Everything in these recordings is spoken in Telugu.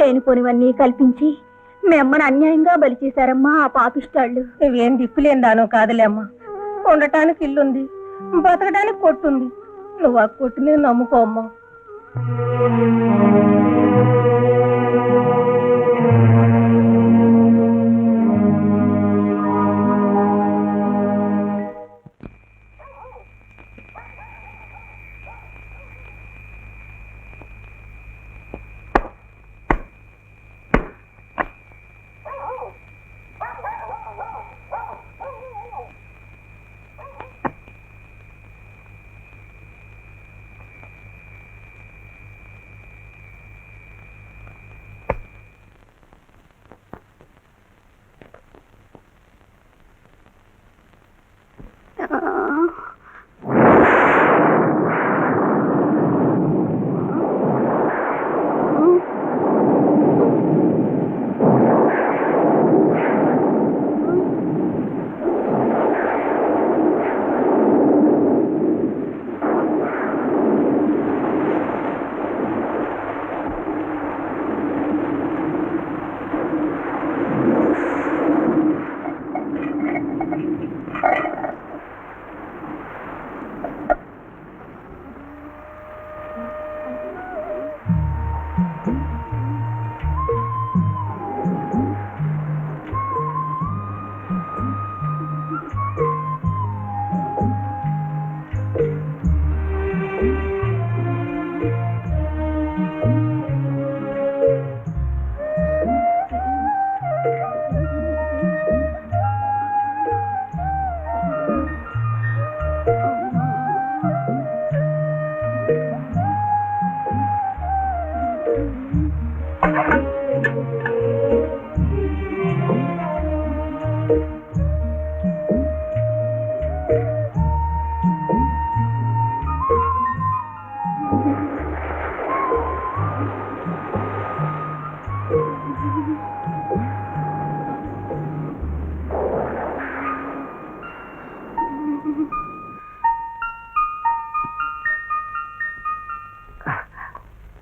లేనిపోనివన్నీ కల్పించి మీ అమ్మని అన్యాయంగా బలి చేశారమ్మా ఆ పాపిష్టాళ్ళు. నువ్వేం దిక్కులేందానో కాదులే అమ్మా. ఉండటానికి ఇల్లుంది, బతకడానికి కొట్టుంది. నువ్వు ఆ కొట్టుని నమ్ముకో అమ్మా.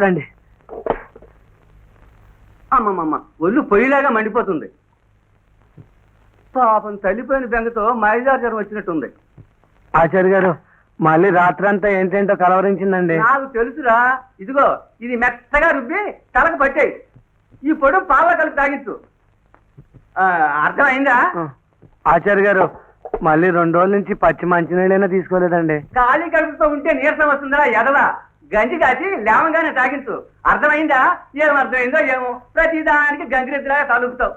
రండి. అమ్మమ్మమ్మ, ఒళ్ళు పొయ్యిలాగా మండిపోతుంది. పాపం తల్లిపోయిన బెంగతో మైదార్జరం వచ్చినట్టుంది. ఆచార్య గారు, మళ్ళీ రాత్రంతా ఏంటేంటో కలవరించిందండి. నాకు తెలుసురా. ఇదిగో ఇది మెత్తగా రుబ్బి తలకు పట్టాయి. ఈ పొడు పాల కలిపి తాగించు. అర్థమైందా? ఆచార్య గారు, మళ్ళీ 2 రోజుల నుంచి పచ్చి మంచినీళ్ళైనా తీసుకోలేదండి. ఖాళీ కడుపుతో ఉంటే నీరసం వస్తుందా ఎదలా? గంజి కాచి లేవంగానే తాగించు. అర్థమైందా? ఏం అర్థమైందో ఏమో, ప్రతిదానికి గంగిరెద్దులాగా తలుపుతావు.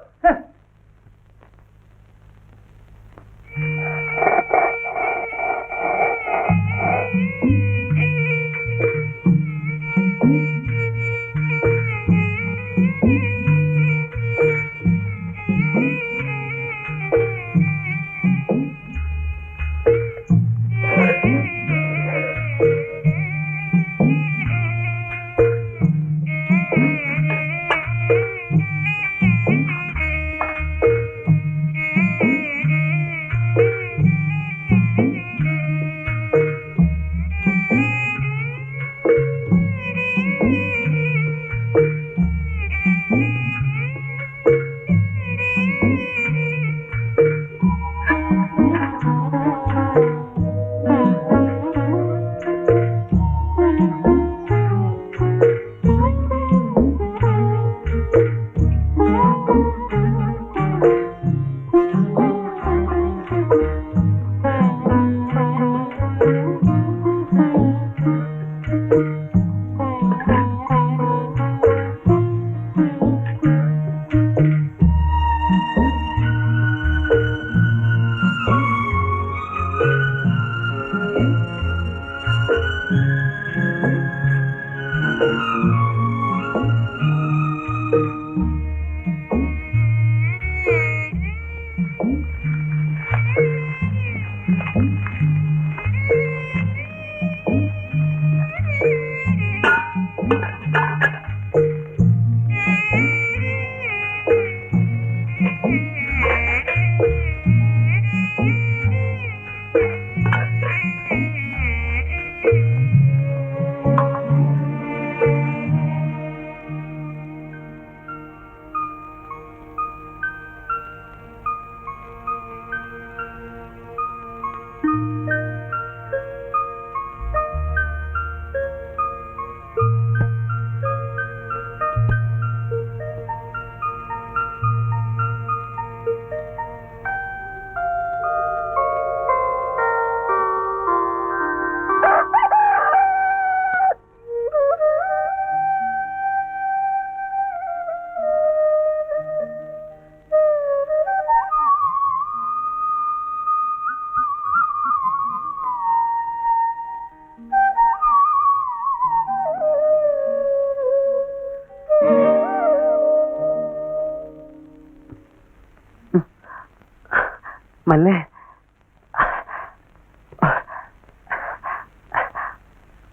మళ్ళీ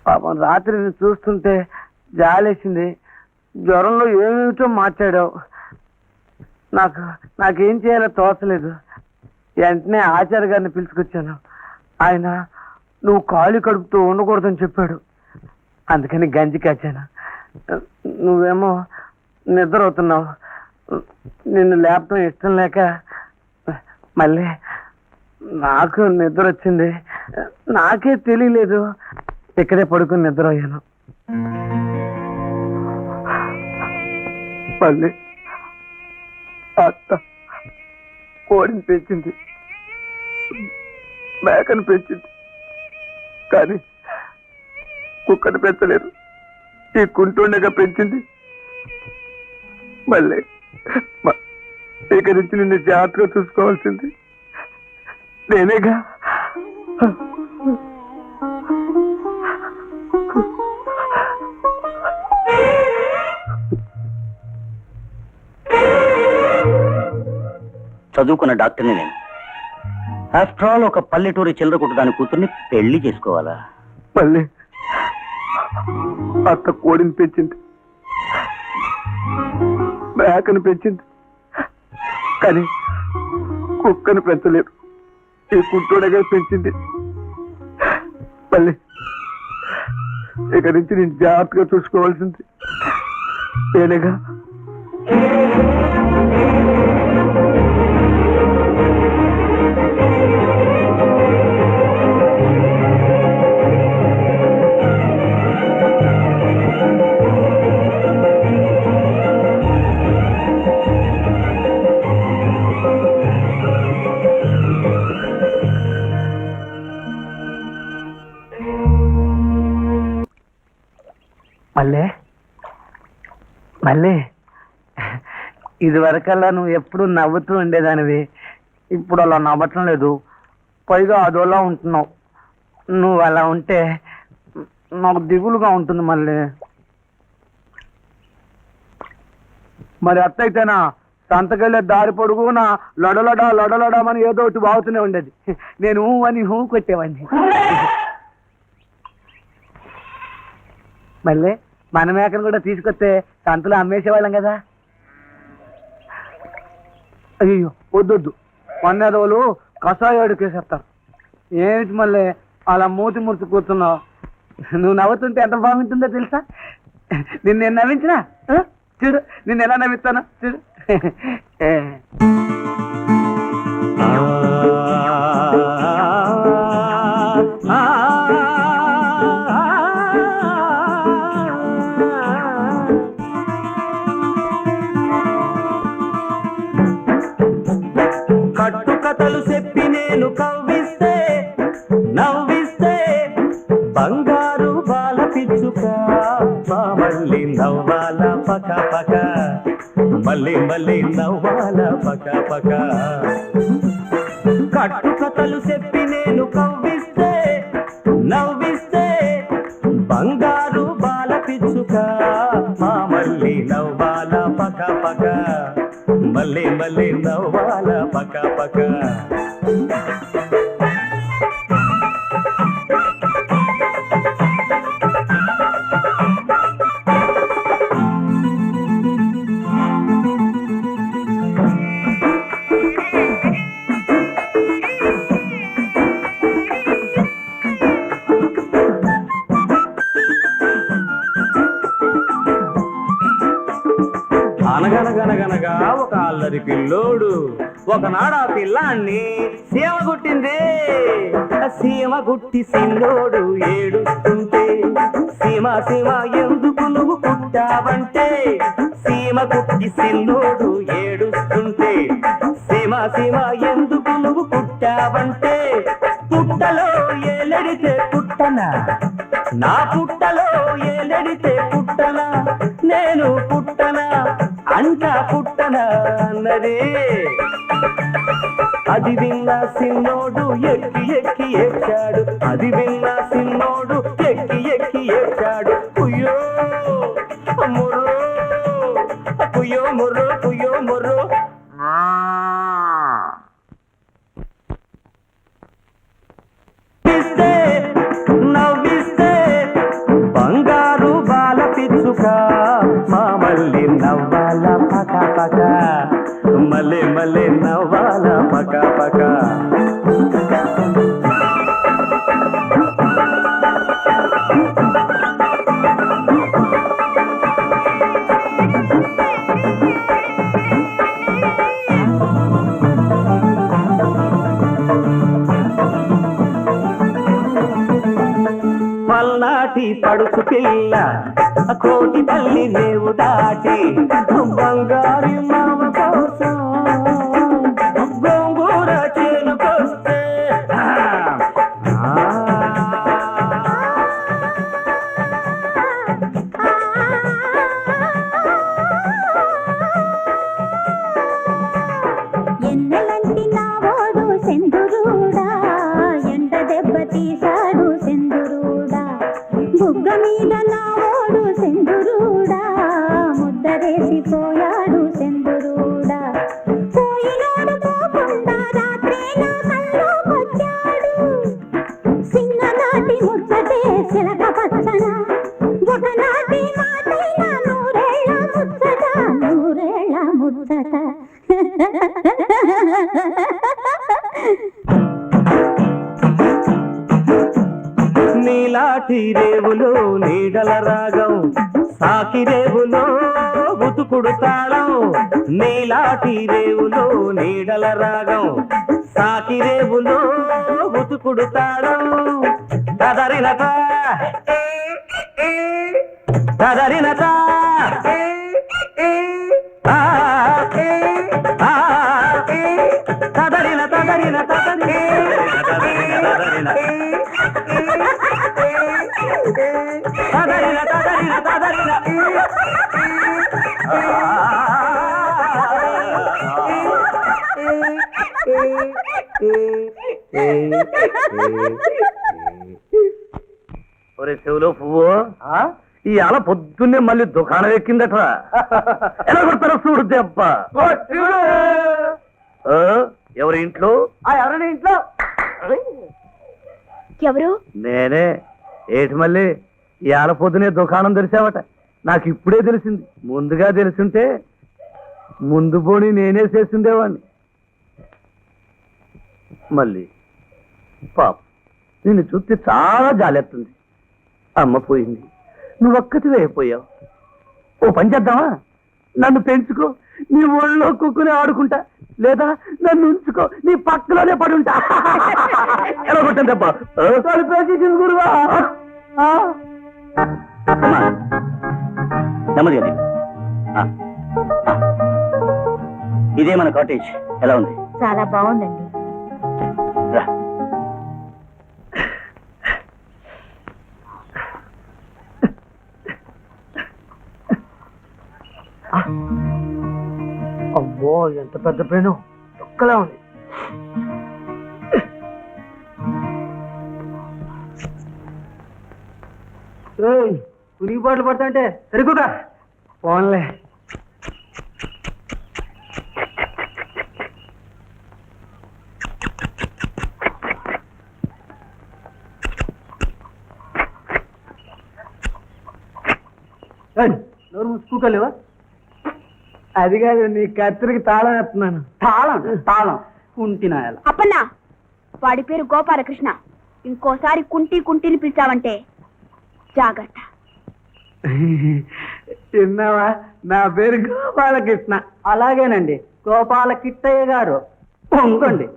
పాపం రాత్రి నేను చూస్తుంటే జాలేసింది. జ్వరంలో ఏమేమిటో మార్చాడావు. నాకేం చేయాలో తోచలేదు. వెంటనే ఆచార్య గారిని పిలుచుకొచ్చాను. ఆయన నువ్వు ఖాళీ కడుపుతూ ఉండకూడదని చెప్పాడు. అందుకని గంజి కాచాను. నువ్వేమో నిద్ర అవుతున్నావు. నిన్ను లేపడం ఇష్టం లేక మళ్ళీ నాకు నిద్ర వచ్చింది. నాకే తెలియలేదు. ఇక్కడే పడుకుని నిద్ర అయ్యాను. మళ్ళీ అత్త కోడిని పెంచింది, మేకను పెంచింది, కానీ కుక్కను పెంచలేదు. ఈ కుంటుండగా పెంచింది. మళ్ళీ ఇక నుంచి నిన్ను జాగ్రత్తగా చూసుకోవాల్సింది నేనేగా. చదువుకున్న డాక్టర్ని నేను. ఆఫ్టర్ ఆల్ ఒక పల్లెటూరి చిల్లర కొట్టుదాని కూతుర్ని పెళ్లి చేసుకోవాలా? మళ్ళీ అత్త కోడిని పెంచింది, మేకను పెంచింది, కానీ కుక్కను పెంచలేదు. ఈ కుంటోడగా పెంచింది. మళ్ళీ ఇక నుంచి నేను జాగ్రత్తగా చూసుకోవాల్సింది నేనేగా. మళ్ళీ మళ్ళీ ఇదివరకల్లా నువ్వు ఎప్పుడు నవ్వుతూ ఉండేదానివి. ఇప్పుడు అలా నవ్వటం లేదు. పైగా అదోలా ఉంటున్నావు. నువ్వు అలా ఉంటే నాకు దిగులుగా ఉంటుంది. మళ్ళీ మరి అత్తయితేనా సంతకెళ్ళే దారి పొడుగునా లొడలడా లొడలడామని ఏదో ఒకటి బాగుతూనే ఉండేది. నేను అని హూ కొట్టేవాడిని. మళ్ళీ మన మేకను కూడా తీసుకొస్తే సంతలో అమ్మేసేవాళ్ళం కదా. అయ్యో వద్దొద్దు, పన్నెదవులు కషాయాడుకేసేస్తారు. ఏమిటి మళ్ళీ అలా మూతి ముర్చి కూర్చున్నావు? నువ్వు నవ్వుతుంటే ఎంత బాగుంటుందో తెలుసా? నిన్ను నవ్వించినా చూడు, నిన్ను ఎలా నవ్విస్తాను చూడు. కట్టుకథలు చెప్పి నేను కవ్విస్తే నవ్విస్తే బంగారు బాల పిచ్చుక మళ్ళీ నవ్వాల పక పక, మళ్ళీ మళ్ళీ నవ్వాల పక పక. కట్టుకథలు చెప్పి నేను కవ్విస్తే నవ్విస్తే బంగారు బాల పిచ్చుక మళ్ళీ నవ్వాల పక పక, మళ్ళీ మళ్ళీ నవ్వాల పక పక. అనగనగనగనగా ఒక అల్లరి పిల్లోడు ఒకనాడు ఆ పిల్లాన్ని సీమ గుట్టింది. సీమ గుట్టి సిల్లోడు ఏడుస్తుంటే సీమ సీమ ఎందుకు నువ్వు కుట్టావంటే, సీమ గుట్టి సిల్లోడు ఏడుస్తుంటే సీమ సీమ ఎందుకు నువ్వు కుట్టావంటే, పుట్టలో ఏలడితే పుట్టనా, నా పుట్టలో ఏలడితే పుట్టనా, నేను పుట్టనా అంటా పుట్టనా అన్నది. అది విన్న సిన్నోడు ఎక్కి ఎక్కి ఏడ్చాడు, అది విన్న సిన్నోడు ఎక్కి ఎక్కి ఏడ్చాడు. కుయ్యో ముర్రో కుయ్యో ముర్రో కుయ్యో ముర్రో. మళ్ళీ నవ్వాల పక పక మళ్ళీ మళ్ళీ నవ్వాల పక పక పల్నాటి పడుచు పిల్ల కోటి తల్లి రేవు దాటి బంగారు మామ కోసం గోంగూర చేనుకొస్తే ఎన్నెలంటి నావోడు సెందురుడా ఎండ దెబ్బ తీశాడు సెందురుడా బుగ్గ మీద నావోడు సెందురుడా ముద్దరేసిపోయాడు సెందురుడా పోయినాడు పోకుండా రాత్రి నా కల్లోకొచ్చాడు సింగనాటి ముచ్చటే చిలక పచ్చన ఒకనాటి మాటైన నూరేళ్ళ ముచ్చట నూరేళ్ళ ముచ్చట నీలాటి రేవులో నీడల రాగం సాకి రేవులో గుతుకుడు తాళం నీలాటి రేవులో నీడల రాగం సాకి రేవులో గుతుకుడు తాళం తదరినత తదరినత తదరిన తదరిన తదరి తదరిన తదరిన తదరిన ఒరే చెవులో పువ్వు ఈ అల పొద్దున్నే మళ్ళీ దుకాణం ఎక్కిందట ఎలా కొడతారో చూడు దెబ్బ ఎవరి ఇంట్లో ఎవరైనా ఇంట్లో ఎవరు నేనే ఏటి మళ్ళీ ఈ ఆల పొద్దునే దుకాణం తెరిచావట నాకు ఇప్పుడే తెలిసింది ముందుగా తెలుసుంటే ముందు పోని నేనే చేస్తుండేవాడిని మళ్ళీ పాప నిన్ను చూస్తే చాలా జాలెత్తుంది అమ్మ పోయింది నువ్వు ఒక్కటివే అయిపోయావు ఓ పని చేద్దామా నన్ను పెంచుకో నీ ఒళ్ళో కుక్కుని ఆడుకుంటా లేదా నన్ను ఉంచుకో నీ పక్కలోనే పడుంటా ఎలా కొట్టాను తప్ప గురువా నెమ్మదిగా ఇదే మన కాటేజ్ ఎలా ఉంది? చాలా బాగుందండి. రా. అమ్మో ఎంత పెద్ద పేను ఒక్కలా ఉంది. పులిగి పాటలు పడతాంటే సరిగ్గా ఫోన్లే. నోరు మూసుకోలేవా? అది కాదు నీ కత్తిరికి తాళం వేస్తున్నాను. తాళం తాళం కుంటినాయాల. అప్పన్నా, వాడి పేరు గోపాలకృష్ణ. ఇంకోసారి కుంటి కుంటిని పిలిచావంటే జాగ్రత్త. చిన్నవా, నా పేరు గోపాలకృష్ణ. అలాగేనండి, గోపాల కిట్టయ్య గారు. పొంగండి.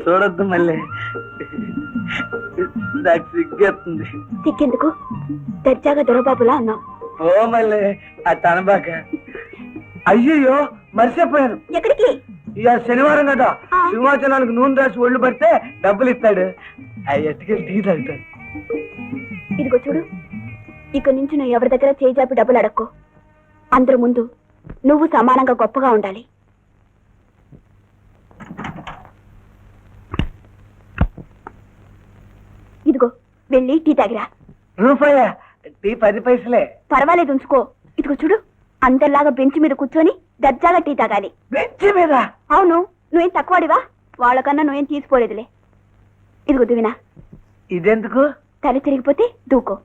చూడొద్దు మళ్ళీ, నాకు సిగ్గేస్తుంది. సిగ్గెందుకు? దర్జాగా దొరబాబులా అన్నావు. ఓ మళ్ళీ ఆ తనబాక. అయ్యయ్యో మర్చిపోయాను. ఎక్కడికి? ఇక శనివారం కదా, సింహాచలానికి నూనె రాసి ఒళ్ళు పడితే డబ్బులు ఇస్తాడు. అవి ఎట్టుకెళ్ళి టీ తాగుతాడు. ఇదిగో చూడు, ఇక నుంచి నువ్వు ఎవరి దగ్గర చేజాపి డబ్బులు అడక్కో. అందరి ముందు నువ్వు సమానంగా గొప్పగా ఉండాలి. ఇదిగో వెళ్ళి టీ తాగిరా. రూపాయ టీ 10 పైసలే. పర్వాలేదు ఉంచుకో. ఇదిగో చూడు, అందరిలాగా బెంచ్ మీద కూర్చొని దర్జాగా టీ తాగాలి. బెంచ్ మీద? అవును, నువ్వేం తక్కువడివా, వాళ్ళకన్నా నువ్వేం తీసుకోలేదులే. ఇదిగో దువినా, ఇదెందుకు? తల తిరిగిపోతే దూకో.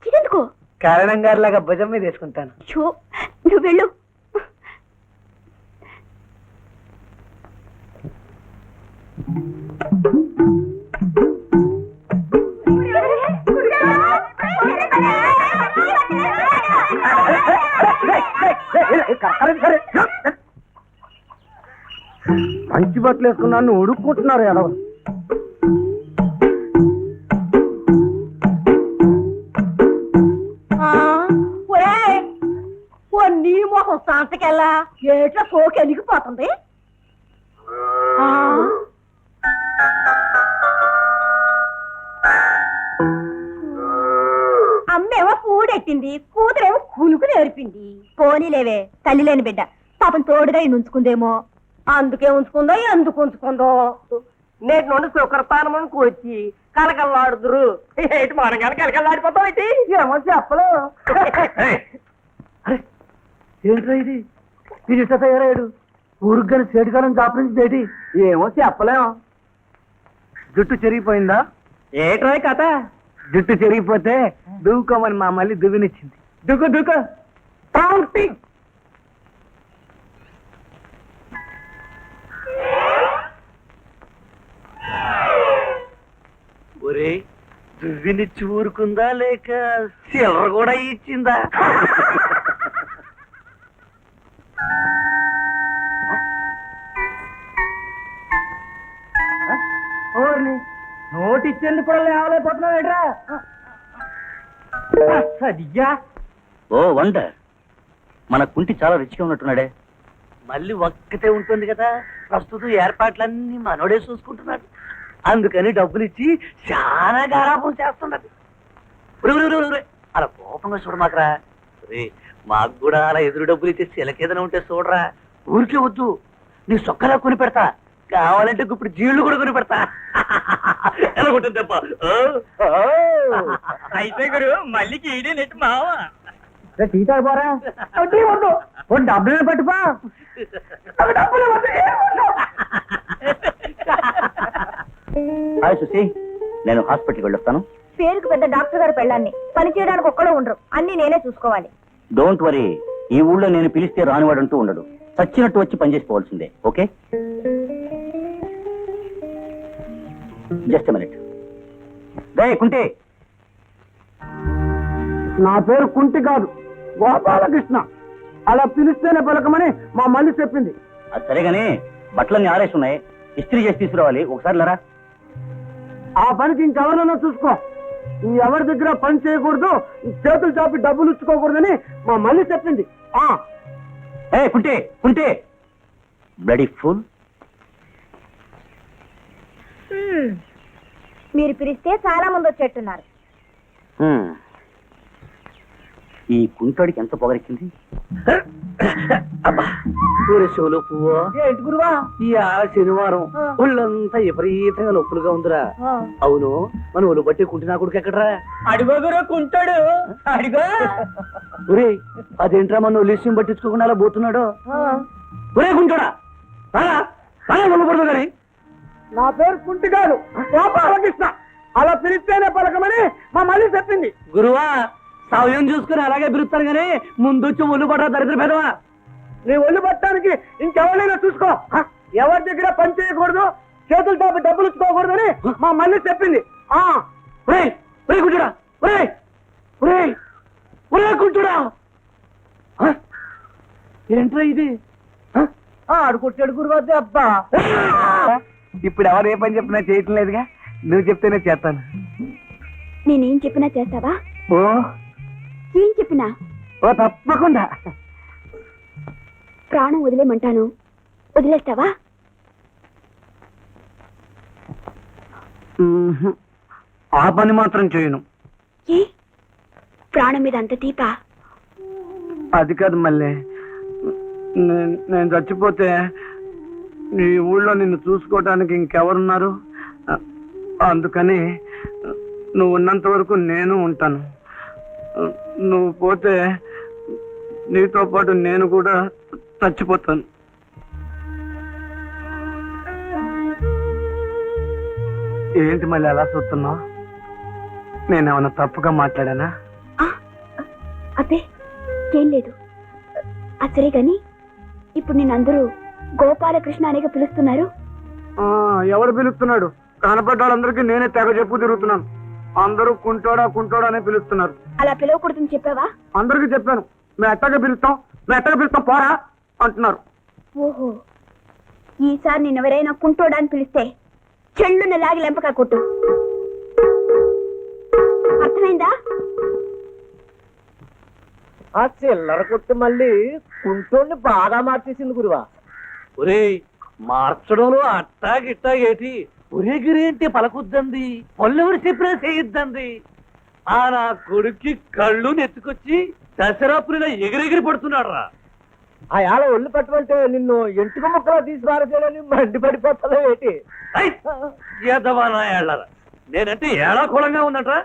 ఇదెందుకు? కారణం గారిలాగా భుజం మీద వేసుకుంటాను. షో, నువ్వు వెళ్ళు. మంచి బట్టలు వేసుకున్నాను, ఉడుక్కుంటున్నారు ఎడవ. నీ మొహం సంతకెళ్ళా ఏట్లా సోకి ఎలిగిపోతుంది. అమ్మేమో పూడెట్టింది, కూతురేమో కులుకు నేర్పింది. పోనీలేవే, తల్లి లేని బిడ్డ పాపం తోడుగా ఉంచుకుందేమో. అందుకే ఉంచుకుందో ఎందుకు ఉంచుకుందో. నేటి నుండి శుక్రపానమునికి వచ్చి కలకల్లాడుదురు. ఏంటి మనం కానీ కలకల్లాడిపోతాం ఏంటి? ఏమో చెప్పలు. ఏంట్రా ఇది? ఇది ఇట్లా తయారయ్యాడు. ఊరికి కానీ సేటుకాలం దాపరించి ఏంటి? ఏమో చెప్పలేము. జుట్టు చెరిగిపోయిందా? ఏట్రా కథ? జుట్టు చెరిగిపోతే దువ్వుకోమని మా మళ్ళీ దువ్వినిచ్చింది. దువ్వు దువ్వుకో. ఒరే, దువ్వినిచ్చి ఊరుకుందా లేక సిల్లర కూడా ఇచ్చిందా? నోటు ఇచ్చేందుకు కూడా లేవలేకపోతున్నావు ఏంట్రా? సరిగ్గా. ఓ వండర్, మన కుంటి చాలా రిచ్గా ఉన్నట్టున్నాడే. మళ్ళీ ఒక్కతే ఉంటుంది కదా, ప్రస్తుతం ఏర్పాట్లన్నీ మనోడే చూసుకుంటున్నాడు. అందుకని డబ్బులు ఇచ్చి చాలా గారాపం చేస్తున్నది. అలా కోపంగా చూడమాకరా. మాకు కూడా అలా ఎదురు డబ్బులు ఇచ్చి చిలకేదైనా ఉంటే చూడరా. ఊరికే వద్దు, నీ సొక్కలా కొని పెడతా. కావాలంటే ఇప్పుడు జీళ్లు కూడా కొని పెడతా. ఎలా ఉంటుంది తప్ప? అయితే గురు మళ్ళీ ఈడే నెట్టు మావా. టీ తాగిపోరా. డబ్బులు పట్టుపా. హాయ్ సుశీ, నేను హాస్పిటల్కి వెళ్ళొస్తాను. పేరుకు పెద్ద డాక్టర్ గారు పెళ్ళాన్ని, పని చేయడానికి ఒక్కడో ఉండరు, అన్ని నేనే చూసుకోవాలి. డోంట్ వరీ, ఈ ఊళ్ళో నేను పిలిస్తే రానివాడంటూ ఉండడు. చచ్చినట్టు వచ్చి పనిచేసుకోవాల్సిందే. Okay, just minute. రే కుంటే. నా పేరు కుంటి కాదు, గోపాలకృష్ణ. అలా పిలిస్తేనే పలకమని మా మళ్ళీ చెప్పింది. అది సరేగాని బట్టలన్నీ ఆరేసి ఉన్నాయి, ఇస్త్రీ చేసి తీసుకురావాలి. ఒకసారి లరా. ఆ పనికి ఇంకెవరన్నా చూసుకో. ఎవరి దగ్గర పని చేయకూడదు, చేతులు చాపి డబ్బులు ఇచ్చుకోకూడదని మా మళ్ళీ చెప్పింది. ఏ కుంటే కుంటే, బ్లడీ ఫుల్. మీరు పిలిస్తే చాలా మంది వచ్చేట్టున్నారు. ఈ కుంటాడికి ఎంత పొగరెక్కింది. చెవులు పువ్వు. ఏంటి గురువా? ఈ శనివారం ఒళ్ళంతా విపరీతంగా నొప్పులుగా ఉందిరా. అవును, మన ఒళ్ళు బట్టి కుంటి నా కొడుకు ఎక్కడరా? అడుగో గురు కుంటాడు, అడుగో. ఒరే, అదేంట్రా మన ఒళ్ళు పట్టించుకోకుండా అలా పోతున్నాడు? ఒరే కుంటాడా, కానీ నా పేరు కుంటి కాదు, గోపాలకృష్ణ. అలా పిలిస్తేనే పలకమని మా మళ్ళీ చెప్పింది. గురువా, సమయం చూసుకుని అలాగే పిలుస్తాను కానీ ముందు వచ్చి ఒళ్ళు పడరా దరిద్ర పేదవా. నీ ఒళ్ళు పట్టడానికి ఇంకెవరైనా చూసుకో. ఎవరి దగ్గర పని చేయకూడదు, చేతులు తాపి డబ్బులు ఇచ్చుకోకూడదని మా మళ్ళీ చెప్పింది. కుంటుడా, కుంటుడా, ఏంట్రా ఇది? ఆడుకుంటాడు గురువా దెబ్బ. ఇప్పుడు ఎవరు ఏ పని చెప్పినా చేయటం లేదుగా, నువ్వు చెప్తేనే చేస్తాను. నేనేం చెప్పినా చేస్తావా? ఓ ఏం చెప్పినా? ఓ తప్పకుండా. ప్రాణం వదిలేమంటాను, వదిలేస్తావా? ఆ పని మాత్రం చేయను. ఏ, ప్రాణం మీద అంత తీపా? అది కాదు మళ్ళీ, నేను చచ్చిపోతే నీ ఊళ్ళో నిన్ను చూసుకోవటానికి ఇంకెవరున్నారు? అందుకని నువ్వు ఉన్నంత వరకు నేను ఉంటాను. నువ్వు పోతే నీతో పాటు నేను కూడా చచ్చిపోతాను. ఏంటి మళ్ళీ అలా చూస్తున్నావు? నేనేమన్నా తప్పుగా మాట్లాడానా? అబ్బే ఏం లేదు. అసలే గాని ఇప్పుడు నేను అందరూ గోపాలకృష్ణ అనేగా పిలుస్తున్నారు. ఎవడు పిలుస్తున్నాడు? కనపడ్డ వాళ్ళందరికీ నేనే తెగ చెప్పు తిరుగుతున్నాను. అందరూ కుంటోడా కుంటోడా అనే పిలుస్తున్నారు. అలా పిలవకూడదని చెప్పావా? అందరికీ చెప్పాను, మేము ఎట్టగా పిలుస్తాం పోరా అంటున్నారు. ఓహో, ఈసారి నేను ఎవరైనా కుంటోడా అని పిలిస్తే చెల్లున లాగి లెంపక కొట్టు. అర్థమైందా? ఆ చిల్లర కొట్టు మళ్ళీ కుంటోని బాగా మార్చేసింది గురువా. ఒరే మార్చడంలో అట్టా గిట్టా ఏటి ఒరే గిరేంటి పలకొద్దంది, పల్లెవరు చెప్పినా చేయొద్దంది. ఆ నా కొడుక్కి కళ్ళు నెత్తుకొచ్చి దసరాపురిలో ఎగిరెగిరి పడుతున్నాడు రా. ఆ యాల ఒళ్ళు పట్టుకుంటే నిన్ను ఎంటుక ముక్కలా తీసుకురాలని మండి పడిపోతావా ఏంటి? ఎదవానా ఏళ్ళరా, నేనంటే ఏడా కూలంగా ఉందంట్రా.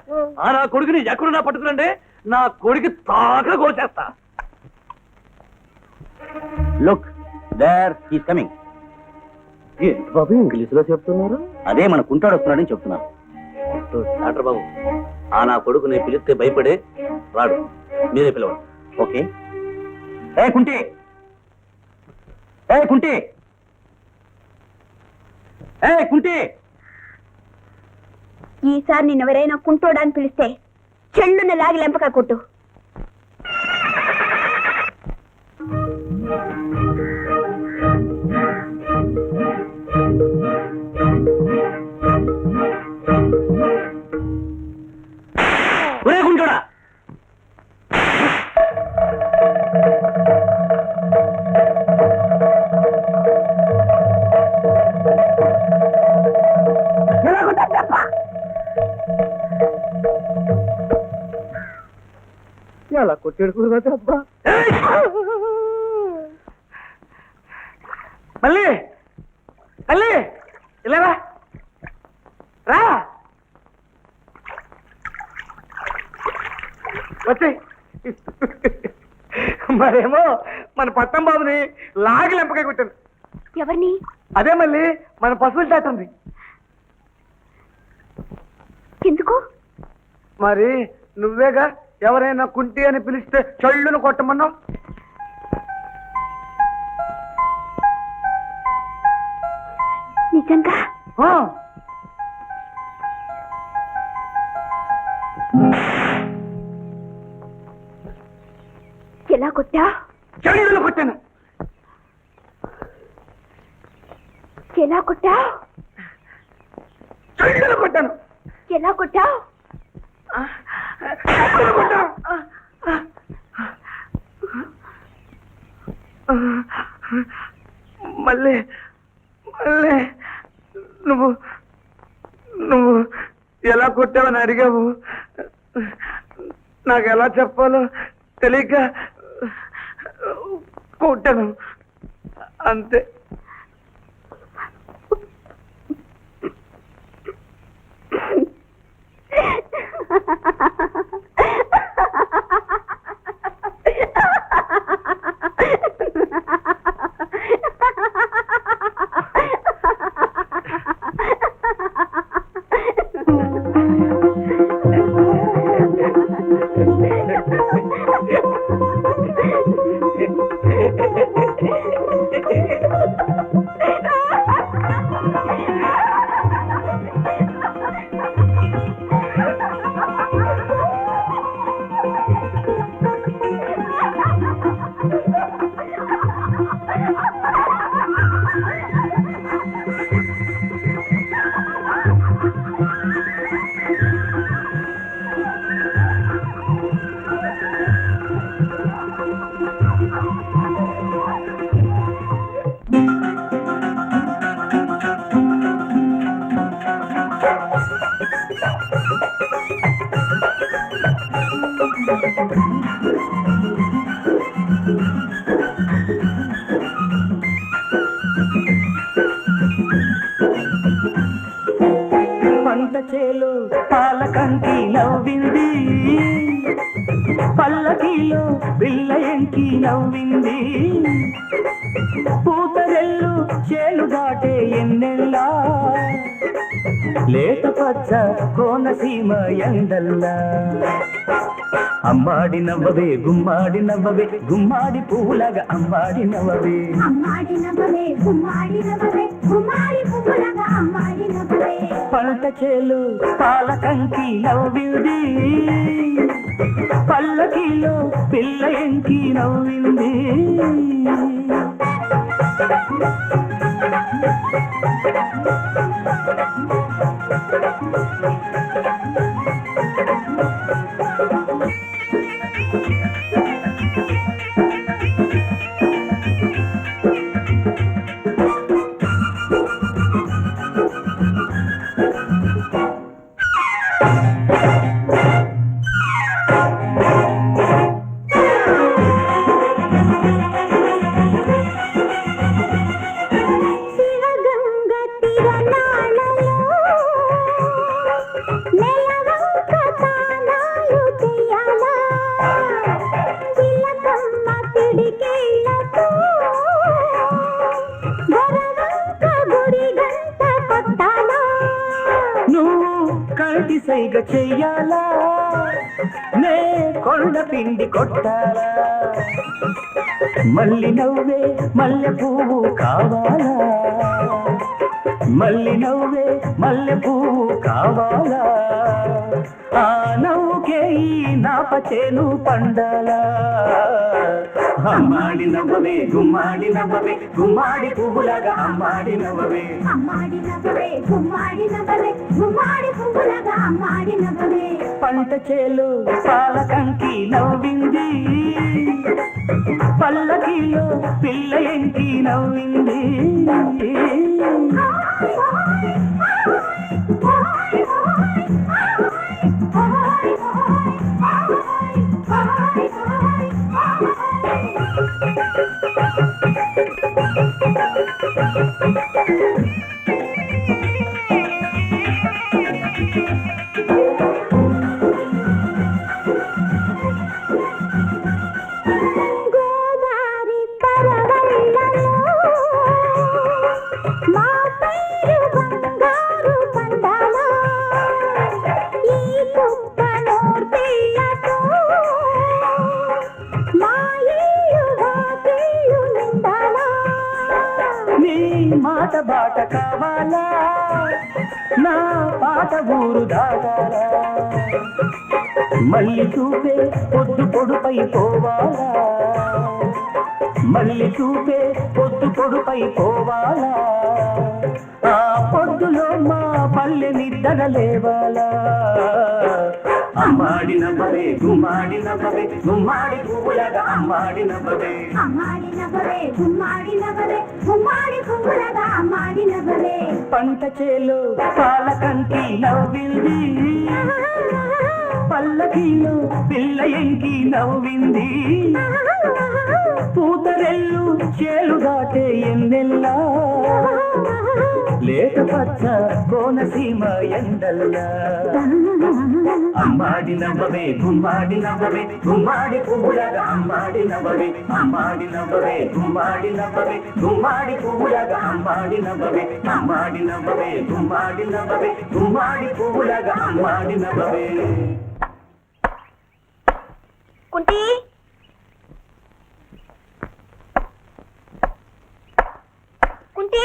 ఆ నా కొడుకుని ఎక్కడున్నా పట్టుకురండి, నా కొడుకు తాక కోసేస్తా. Look there he's coming. బాబు ఇంగ్లీష్ లో చెప్తున్నారు. అదే మన కుంటాడు వస్తున్నాడని చెప్తున్నాను. డాక్టర్ బాబు, ఆ నా కొడుకుని పిలిస్తే భయపడే రాడు, మీరే పిలవండి. ఓకే. ఏ కుంటి, ఏ కుంటి, ఏ కుంటి. ఈసారి నేను ఎవరైనా కుంటోడా అని పిలిస్తే చెల్లున లాగి లెంపక కొట్టు. ఒరే కుంటోడా, ఎలా కొట్టాడు గురువా అబ్బా. మళ్ళీ మళ్ళీ ఇలా రా వచ్చి. మరేమో మన పట్టం బాబుని లాగి లెంపకాయ కొట్టాను. ఎవరిని? అదే మళ్ళీ మన పశువుల చాట ఉంది. ఎందుకు? మరి నువ్వేగా ఎవరైనా కుంటి అని పిలిస్తే చళ్ళును కొట్టమన్నావు. నిజంగా? ఎలా కొట్టా? చళ్ళును కొట్టాను. ఎలా కొట్టా? చళ్ళును కొట్టాను. ఎలా కొట్టా? మళ్ళీ మళ్ళీ నువ్వు నువ్వు ఎలా కొట్టావని అడిగావు. నాకు ఎలా చెప్పాలో తెలియక కొట్టాను అంతే. పంట చేలు పాలకంకి నవ్వింది, పల్లకిలో పిల్ల ఎంకి నవ్వింది, పూతరెల్లు చేలు దాటే ఎన్నెల్లా, లేత పచ్చ కోనసీమ ఎండల్లా. అమ్మాడి నవ్వవే గుమ్మాడి నవ్వవే, గుమ్మాడి పూలగా అమ్మాడి నవ్వవే. పంట చేలు పాలకంకి నవ్వింది, పల్లకిలో పిల్ల ఎంకి నవ్వింది. కంటి సైగ చెయ్యాలా, నే కొండ పిండి కొట్టాలా, మల్లి నవ్వే మల్లె పువ్వు కావాలా, మల్లి నవ్వే మల్లె పువ్వు కావాలా, ఆ నవ్వుకే ఈ నాప చేను పండాలా. అమ్మాడి నవ్వవే గుమ్మాడి నవ్వవే, గుమ్మాడి పువ్వులాగా అమ్మాడి నవ్వవే. పంట చేలు పాలకంకి నవ్వింది, పల్లకిలో పిల్ల ఎంకి నవ్వింది. మాట బాట కావాలా, నా పాట ఊరు దాటాలా, మళ్ళీ చూపే పొద్దు పొడుపై పోవాలా, మళ్ళీ చూపే పొద్దు పొడుపై పోవాలా, ఆ పొద్దులో మా పల్లె నిద్ర లేవాలా. అమ్మాడి నవ్వవే గుమ్మాడి నవ్వవే, గుమ్మాడి పువ్వులాగా అమ్మాడి నవ్వవే. పంట చేలు పాలకంకి నవ్వింది, పల్లకిలో పిల్ల ఎంకి నవ్వింది, పూతరెల్లు చేలు దాటే ఎన్నెల్లా, లేత పచ్చ కోనసీమ ఎండల్లా. అమ్మాడి నవ్వవే గుమ్మాడి నవ్వవే, గుమ్మాడి పువ్వులాగా అమ్మాడి నవ్వవే. అమ్మాడి నవ్వవే గుమ్మాడి నవ్వవే, గుమ్మాడి పువ్వులాగా అమ్మాడి నవ్వవే. అమ్మాడి నవ్వవే గుమ్మాడి నవ్వవే, గుమ్మాడి పువ్వులాగా అమ్మాడి నవ్వవే. కుంటి కుంటి,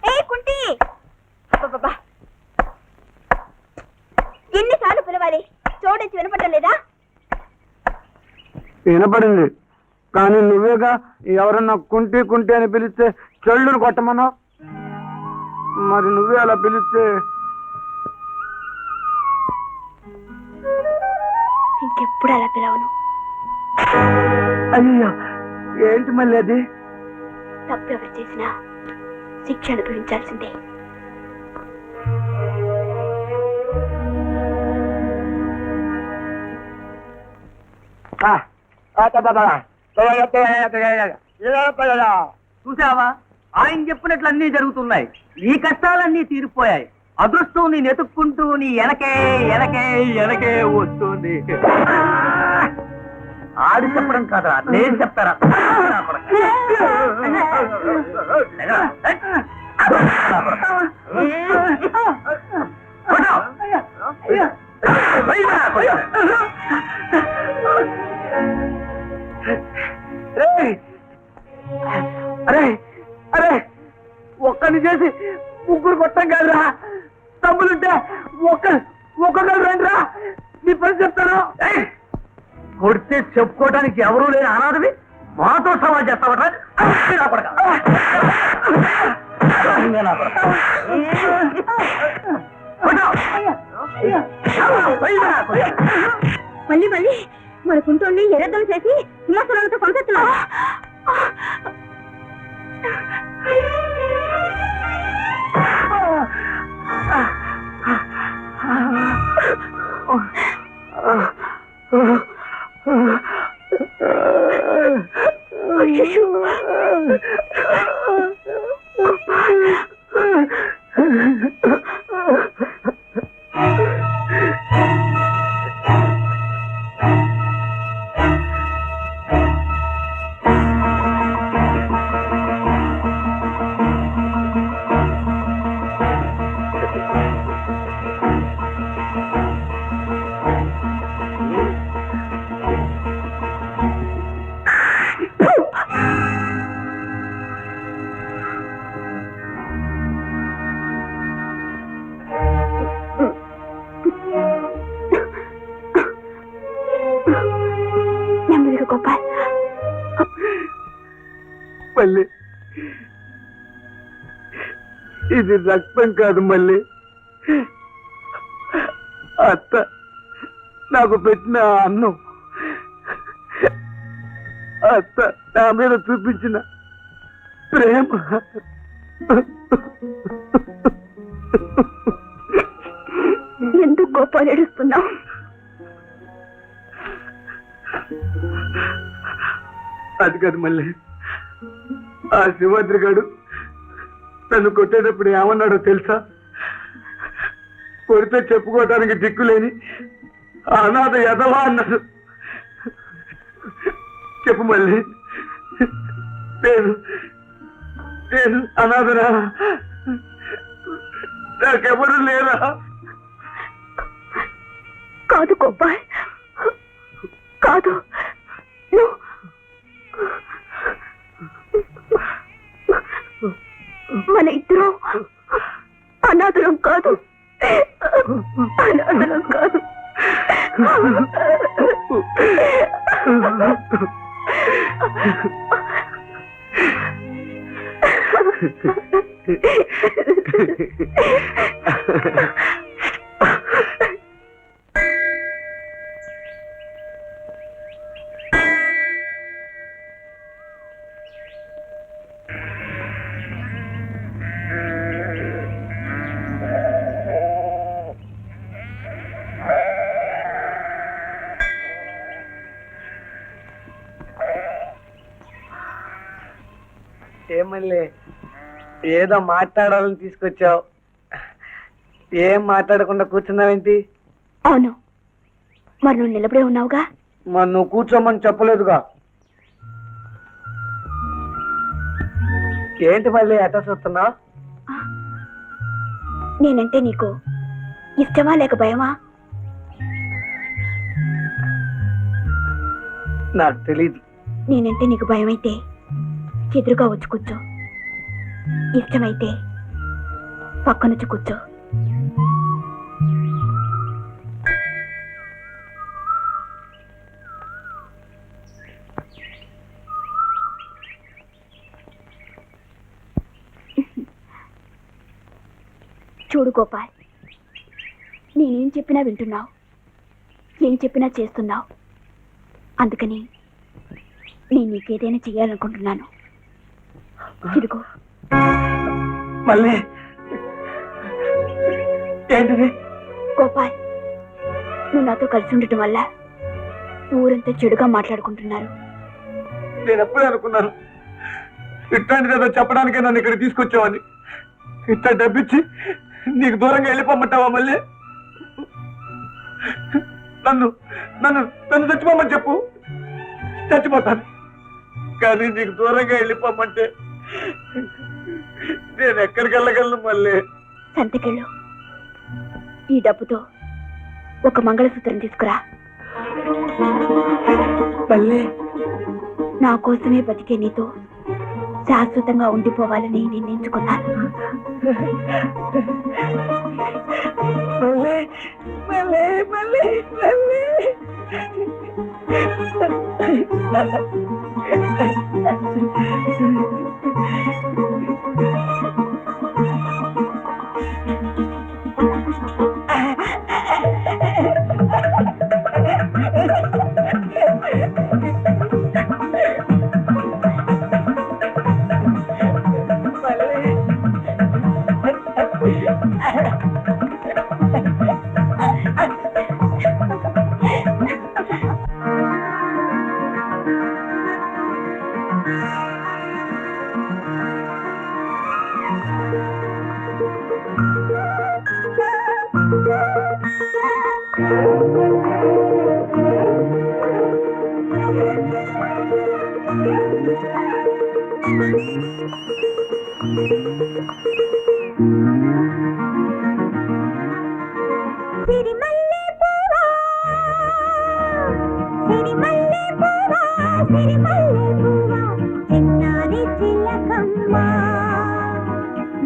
ఏ కుంటి, అబ్బబ్బబ్బా, ఎన్నిసార్లు పిలవాలి, చూడొచ్చి వినపడటం లేదా? వినపడింది, కానీ నువ్వేగా ఎవరన్నా కుంటి కుంటి అని పిలిస్తే చెల్లును కొట్టమన్నావు. మరి నువ్వే అలా పిలిస్తే ఇంకెప్పుడు అలా పిలవను. అయ్యో ఏంటి మళ్ళీ అది? తప్పు ఎవరు చేసినా శిక్ష అనుభవించాల్సిందే. చూసావా, ఆయన చెప్పినట్లు అన్నీ జరుగుతున్నాయి, నీ కష్టాలన్నీ తీరిపోయాయి. అదృష్టం నేను ఎతుక్కుంటూ నీ ఎనకే ఎనకే ఎనకే వస్తుంది. ఆడి చెప్పడం కాదా, నేను చెప్తారా? అరే అరే, ఒక్కడిని చేసి ముగ్గురు కొట్టం కాదురా. తమ్ములుంటే ఒక్కొక్కరు రండిరా, నీ పని చెప్తాను. కొడితే చెప్పుకోవడానికి ఎవరూ లేని అనాథవి మాతో సవాల్ చేస్తావట. మళ్ళీ మళ్ళీ మన కుంటోని ఎరద్దం చేసి సింహాసనాలతో పంపిస్తున్నా. నెమ్మదిగా గోపాల్. మళ్ళీ ఇది రక్తం కాదు, మళ్ళీ అత్త నాకు పెట్టిన అన్నం, అత్త నా మీద చూపించిన ప్రేమ. ఎందుకు గోపాల్ ఏడుస్తున్నావు? అది కాదు మళ్ళీ, ఆ సింహాద్రి గారు నన్ను కొట్టేటప్పుడు ఏమన్నాడో తెలుసా? కొడితే చెప్పుకోవటానికి దిక్కులేని అనాథ ఎదవా అన్నాడు. చెప్పు మళ్ళీ, నేను అనాథరా? నాకెవరు లేరా? కాదు గోపాల్, కాదు. మన ఇద్దరం అనాథరం కాదు, అనాథరం కాదు. ఏమల్లే, ఏదో మాట్లాడాలని తీసుకొచ్చావు, ఏం మాట్లాడకుండా కూర్చున్నావేంటి? అవును, మరి నువ్వు నిలబడే ఉన్నావుగా. మరి నువ్వు కూర్చోమని చెప్పలేదుగా. ఏంటి మళ్ళీ ఎట్లా చూస్తున్నావు? నేనంటే నీకు ఇష్టమా లేక భయమా? నాకు తెలీదు. నేనంటే నీకు భయమైతే ఎదురుగా వచ్చి కూర్చో, ఇష్టమైతే పక్కనొచ్చి కూర్చో. చూడు గోపాల్, నేనేం చెప్పినా వింటున్నావు, ఏం చెప్పినా చేస్తున్నావు. అందుకని నేను నీకేదైనా చెయ్యాలనుకుంటున్నాను. ఇదిగో. మళ్ళీ ఏంటిది? గోపాల్, నువ్వు నాతో కలిసి ఉండటం వల్ల ఊరంతా చెడుగా మాట్లాడుకుంటున్నారు. నేను ఎప్పుడే అనుకున్నాను ఇట్లాంటిది ఏదో చెప్పడానికే నన్ను ఇక్కడ తీసుకొచ్చావని. ఇట్లా డబ్బిచ్చి నీకు దూరంగా వెళ్ళిపోమంటావా మళ్ళీ? నన్ను నన్ను నన్ను చచ్చిపోమని చెప్పు, చచ్చిపోతాను. కానీ నీకు దూరంగా వెళ్ళిపోమంటే నేను ఎక్కడికి వెళ్ళగలను మళ్ళీ? సంతకెళ్ళు. ఈ డబ్బుతో ఒక మంగళసూత్రం తీసుకురా. మళ్ళీ నా కోసమే బతికే నీతో శాశ్వతంగా ఉండిపోవాలని నిర్ణయించుకున్నాను. మళ్ళీ మళ్ళీ మళ్ళీ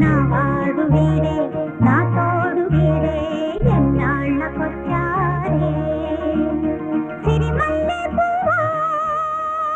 నావాడు వీడే, నా తోడు వీడే, ఎన్నాళ్ళకొచ్చాడే సిరిమల్లె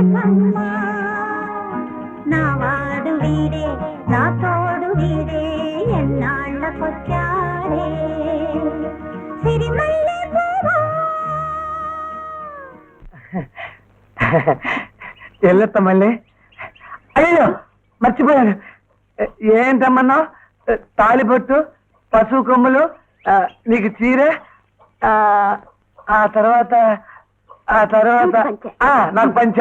పువ్వా. నావాడు వీడే, నా తోడు వీడే, ఎన్నాళ్ళకొచ్చాడే సిరిమల్లె పువ్వా. వెళ్ళొత్తా మళ్ళీ. అయ్యో మర్చిపోయాను. ఏంటమ్మన్నా? తాళిబొట్టు, పశువు కొమ్ములు, నీకు చీర, ఆ తర్వాత నాకు పంచ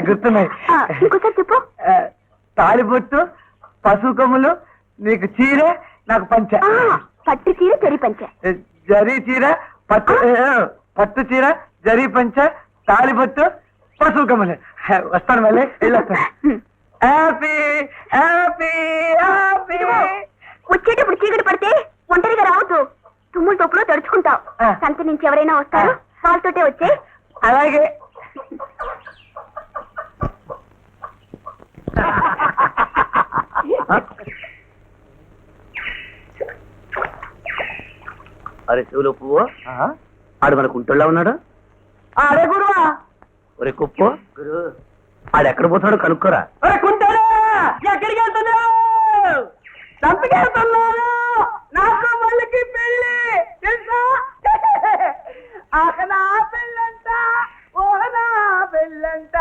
గుర్తున్నాయి. ఇంకోసారి చెప్పు. తాళిబొట్టు, పశువు కొమ్ములు, నీకు చీర, నాకు పంచ. పట్టు చీర, జరి పంచ. జరీ చీర, పట్టు చీర, జరీ పంచ, తాళిబొట్టు, పశువు కొమ్ములు. వస్తాను మళ్ళీ, వెళ్ళొస్తాను. Happy happy happy. వచ్చేటప్పుడు చీకటి పడితే ఒంటరిగా రావద్దు. తుమ్ముల తోపులో తడుచుకుంటావు. సంత నుంచి ఎవరైనా వస్తారు, వాళ్ళతోటే వచ్చే. అలాగే. అరే చెవులో పువ్వు, ఆడు మన కుంటోళ్ళ ఉన్నాడు. అరే గురువా, ఒరే కుప్పు, ఆడెక్కడ పోతున్నాడు కనుక్కోరా. కుంటాడా, ఎక్కడికి వెళ్తున్నావు? చంపకి వెళ్తున్నాను. నాకు మళ్ళీకి పెళ్ళి తెలుసా? ఆకనా పెళ్ళంట, ఓహనా పెళ్ళంట,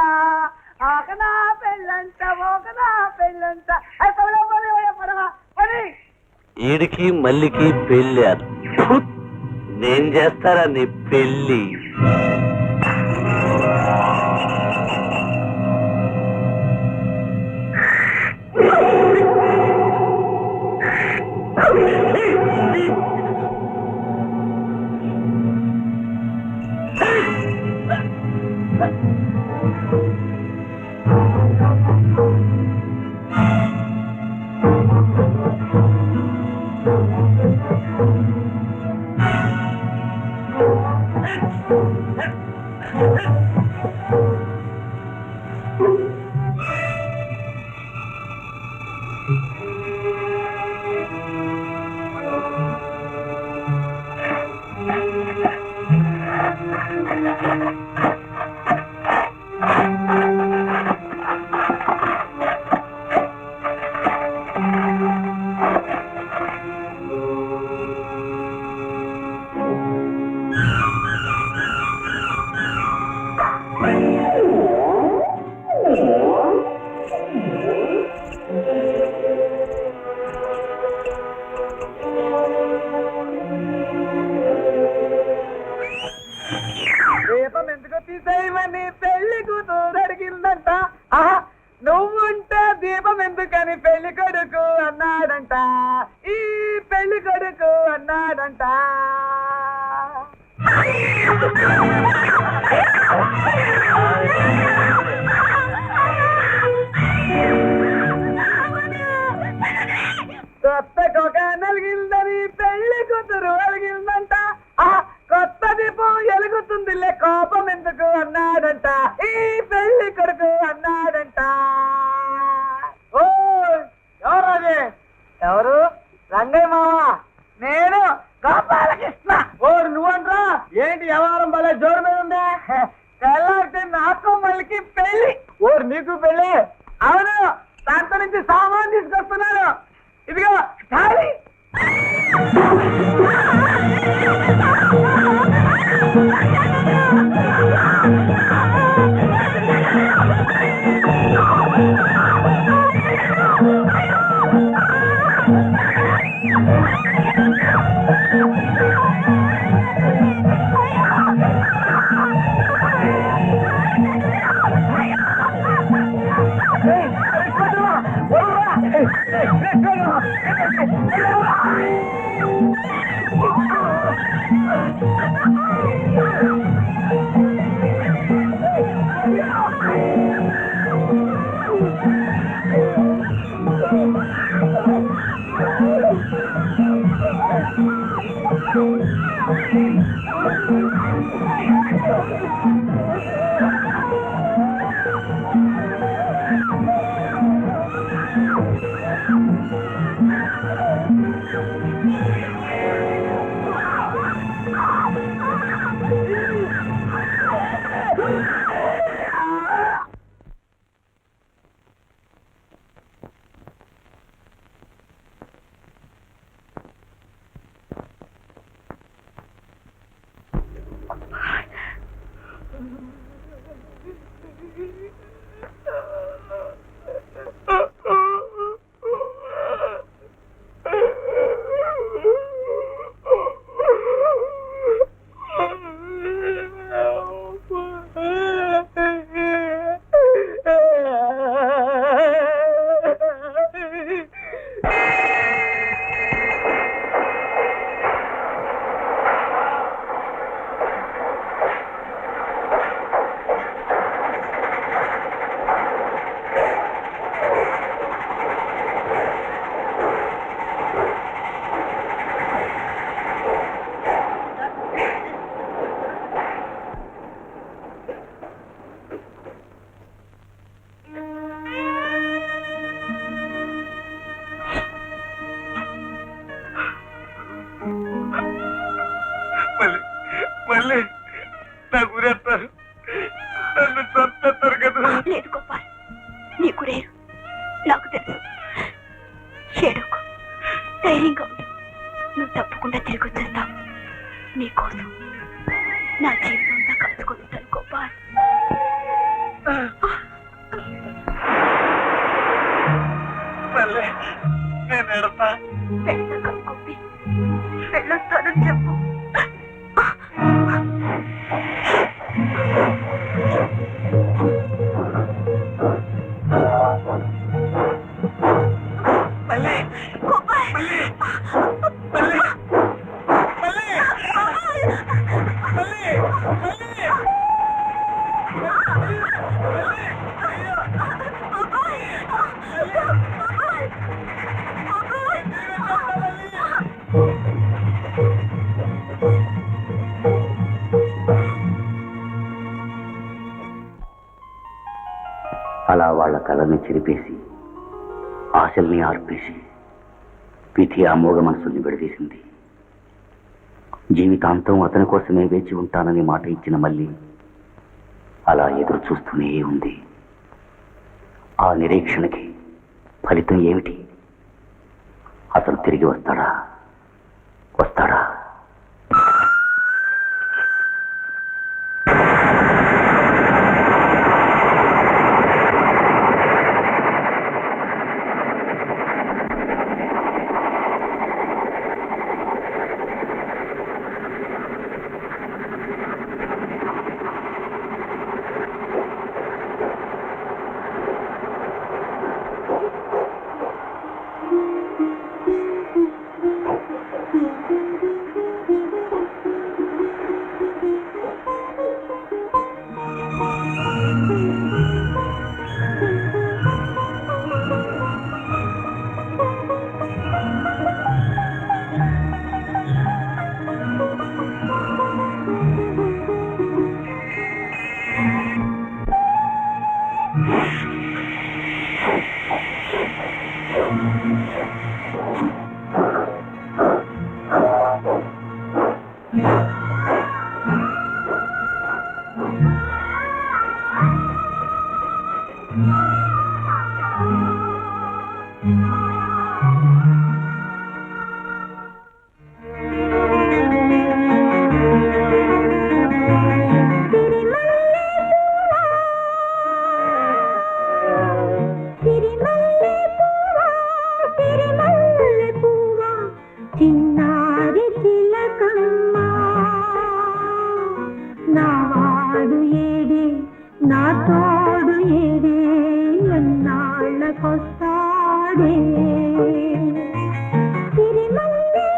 ఆకనా పెళ్ళంట, ఓకనా పెళ్ళంట. పని ఈడికి మల్లికి పెళ్ళి. నేను చేస్తారా నీ పెళ్ళి? దీపం ఎందుకు తీసేయమని పెళ్లి కూతురు అడిగిందంట. ఆహా, నువ్వుంటే దీపం ఎందుకని పెళ్లి కొడుకు అన్నాడంట. ఈ పెళ్లి కొడుకు అన్నాడంట. కొత్త కొక నలిగిందని పెళ్లి కూతురు అడిగిందంట. ఆహా, కొత్త దీపం ఎలుగుతుందిలే కోపం ఎందుకు అన్నాడంట. ఈ పెళ్లి కొడుకు అన్నాడంట. ఓ ఎవరది? ఎవరు? రంగయ్య మావా, నేను గోపాలకృష్ణ. ఓరు నువ్వంట్రా? ఏంటి వ్యవహారం భలే జోరు మీద ఉందే. తెల్లారితే నాకు మళ్ళీకి పెళ్లి. ఓరు నీకు పెళ్లి? అవును, దాంతో నుంచి సామాన్ తీసుకొస్తున్నాను. ఇదిగో ఖాళీ. మళ్ళీ నా గురేస్తారు, నన్ను చంపేస్తారు కదా. లేదు గోపాల్, నీకు లేరు, నాకు తెలుసు. ఏడోకు, ధైర్యంగా ఉండు. నువ్వు తప్పకుండా తిరిగి వచ్చేస్తావు. నీకోసం నా జీవితం అంతా కలుసుకుంటాను గోపాల్. మళ్ళీ నేను ఎడతా. గోపి, వెళ్ళొస్తానని చెప్పు. వాళ్ళ కళల్ని చెరిపేసి ఆశల్ని ఆర్పేసి విధి అమోఘ మనసుల్ని విడదీసింది. జీవితాంతం అతని కోసమే వేచి ఉంటానని మాట ఇచ్చిన మళ్ళీ అలా ఎదురు చూస్తూనే ఉంది. ఆ నిరీక్షణకి ఫలితం ఏమిటి? అతను తిరిగి వస్తాడా? చిన్నారి చిలకమ్మ నావాడు ఏడే నా తోడు ఏడే ఎన్నాళ్ళకొస్తాడే సిరిమల్లె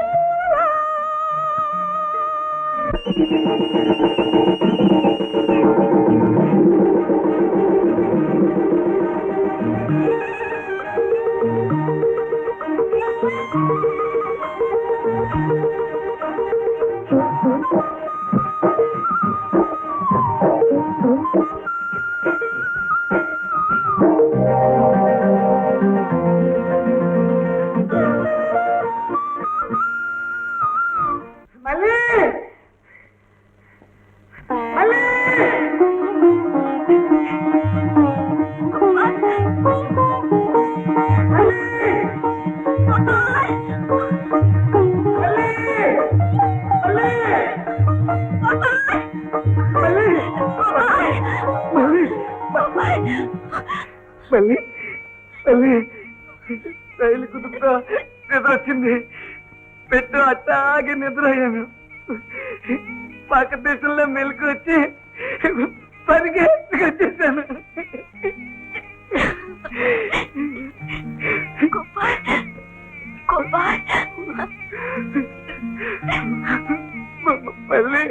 మళ్ళీ మళ్ళీ రైలు కుదుపుతా నిద్ర వచ్చింది. పెట్టు అట్టాగే నిద్ర అయ్యాను. పక్క దేశంలో మెలకు వచ్చి పరిగెత్తుకొచ్చేసాను. మళ్ళీ